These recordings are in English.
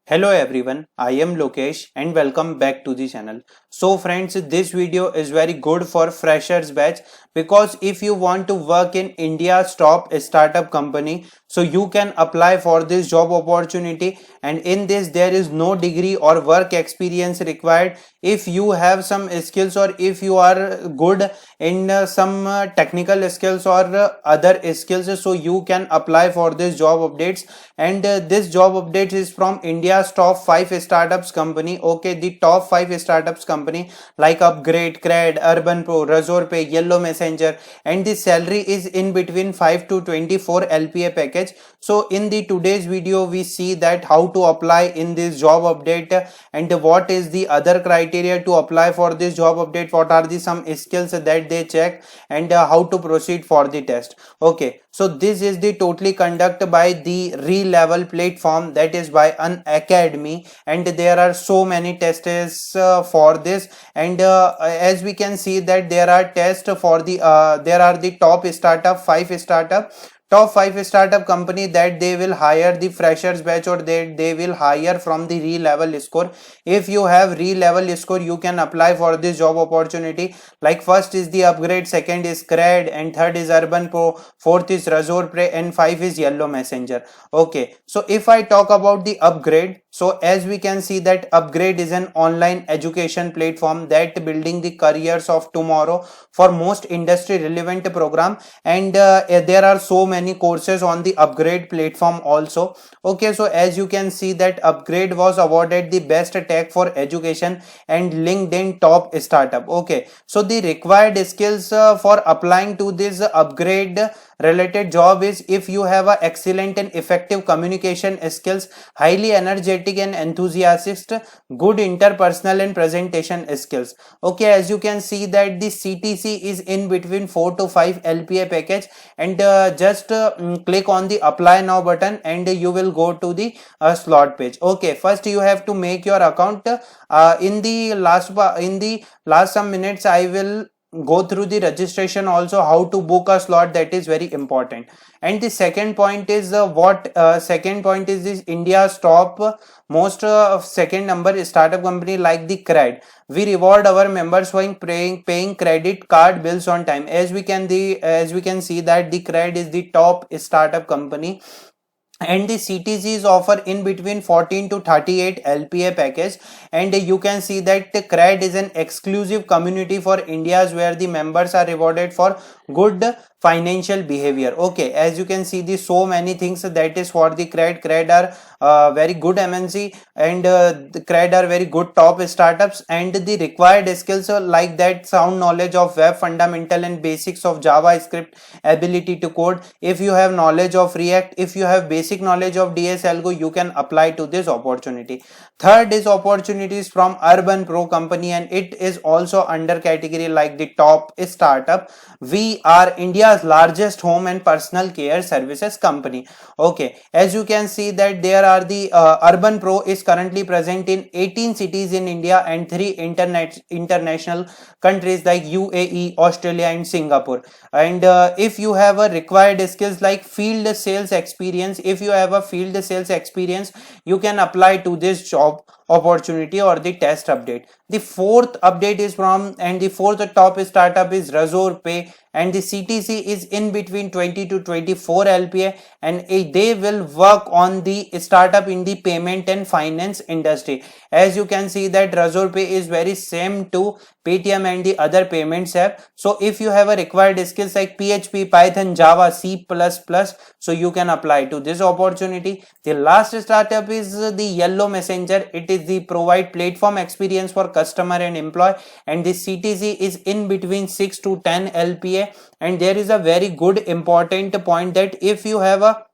Hello everyone, I am Lokesh and welcome back to the channel. So friends, this video is very good for freshers batch because if you want to work in India's top startup company, so you can apply for this job opportunity, and in this there is no degree or work experience required. If you have some skills or if you are good in some technical skills or other skills, so you can apply for this job updates. And this job update is from India's top 5 startups company. Okay, the top 5 startups company like Upgrade, Cred, Urban Pro, Razorpay, Yellow Messenger, and the salary is in between 5 to 24 LPA package. So in the today's video we see that how to apply in this job update, and what is the other criteria to apply for this job update, what are the some skills that they check, and how to proceed for the test. Okay, so this is the totally conducted by the Re-Level platform, that is by an academy, and there are so many tests for this. And as we can see that there are tests for the there are the top 5 startup company that they will hire the freshers batch, or they will hire from the Re-Level score. If you have Re-Level score, you can apply for this job opportunity. Like first is the Upgrade, second is Cred, and third is Urban Pro, fourth is Razorpay, and 5 is Yellow Messenger. Okay, so if I talk about the Upgrade, so as we can see that Upgrade is an online education platform that building the careers of tomorrow for most industry relevant program. And there are so many courses on the Upgrade platform also. Okay, so as you can see that Upgrade was awarded the best tech for education and LinkedIn top startup. Okay, so the required skills for applying to this Upgrade related job is if you have a excellent and effective communication skills, highly energetic and enthusiastic, good interpersonal and presentation skills. Okay, as you can see that the CTC is in between 4 to 5 LPA package, and just click on the apply now button and you will go to the slot page. Okay, first you have to make your account. In the last some minutes I will go through the registration, also how to book a slot, that is very important. And the second point is second point is this India's top most second number startup company like the Cred. We reward our members for paying credit card bills on time. As we can see that the Cred is the top startup company, and the CTCs offer in between 14 to 38 LPA package. And you can see that Cred is an exclusive community for India's where the members are rewarded for good financial behavior. Okay, as you can see the so many things that is for the Cred are very good MNC, and the Cred are very good top startups. And the required skills are like that sound knowledge of web fundamental and basics of JavaScript, ability to code. If you have knowledge of React, if you have basic knowledge of DS Algo, you can apply to this opportunity. Third is opportunities from Urban Pro company, and it is also under category like the top startup. We are India's largest home and personal care services company. Okay, as you can see that there are the Urban Pro is currently present in 18 cities in India and 3 international countries like UAE, Australia, and Singapore. And if you have a required skills like field sales experience, if you have a field sales experience, you can apply to this job opportunity or the test update. The fourth update is from, and the fourth top startup is Razorpay, and the CTC is in between 20 to 24 LPA, and they will work on the startup in the payment and finance industry. As you can see that Razorpay is very same to Paytm and the other payments app. So if you have a required skills like PHP, Python, Java, C++, so you can apply to this opportunity. The last startup is the Yellow Messenger. It is the provide platform experience for customer and employee, and the CTC is in between 6 to 10 LPA. And there is a very good important point that if you have a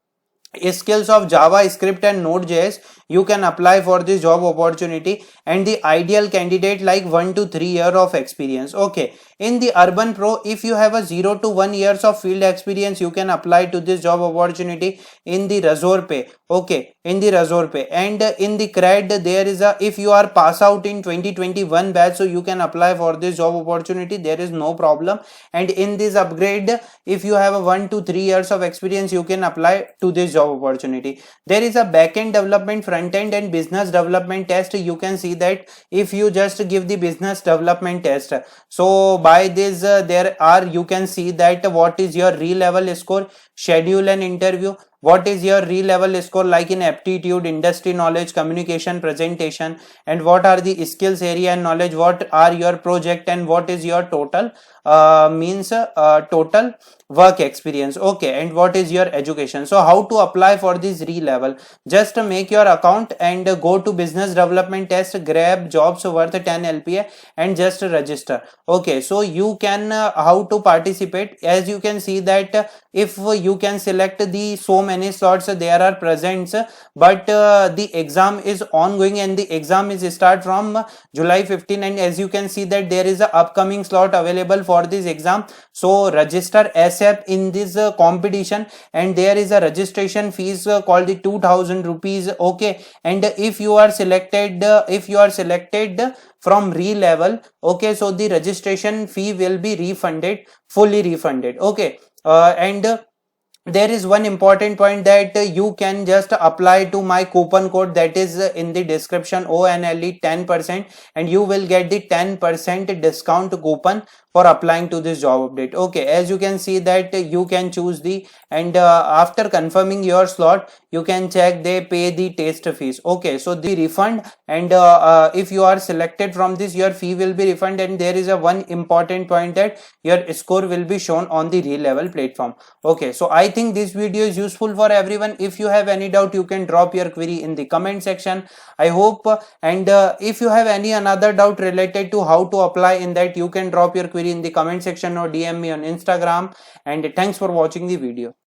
skills of JavaScript and Node.js, you can apply for this job opportunity, and the ideal candidate like 1 to 3 year of experience. Okay, in the Urban Pro, if you have a 0 to 1 years of field experience, you can apply to this job opportunity in the Razorpay. Okay, in the Razorpay. And in the Cred, there is a, if you are pass out in 2021 batch, so you can apply for this job opportunity, there is no problem. And in this Upgrade, if you have a 1 to 3 years of experience, you can apply to this job opportunity. There is a backend development front end and business development test, you can see that if you just give the business development test, so by this there are, you can see that what is your re-level score, schedule an interview, what is your re-level score like in aptitude, industry knowledge, communication, presentation, and what are the skills area and knowledge, what are your project, and what is your total total work experience. Okay, and what is your education. So how to apply for this re-level? Just make your account and go to business development test, grab jobs worth 10 LPA and just register. Okay, so you can how to participate, as you can see that if you can select the so many slots there are presents, but the exam is ongoing and the exam is start from July 15, and as you can see that there is a upcoming slot available for this exam. So register ASAP in this competition, and there is a registration fees called the 2000 rupees. Okay, and if you are selected from re-level, okay, so the registration fee will be refunded, fully refunded. Okay, and there is one important point that you can just apply to my coupon code that is in the description, ONLE 10%, and you will get the 10% discount coupon for applying to this job update. Okay, as you can see that you can choose the, and after confirming your slot you can check they pay the test fees. Okay, so the refund, and if you are selected from this, your fee will be refunded, and there is a one important point that your score will be shown on the re-level platform. Okay, so I think this video is useful for everyone. If you have any doubt, you can drop your query in the comment section. I hope, and if you have any another doubt related to how to apply in that, you can drop your query in the comment section or DM me on Instagram. And thanks for watching the video.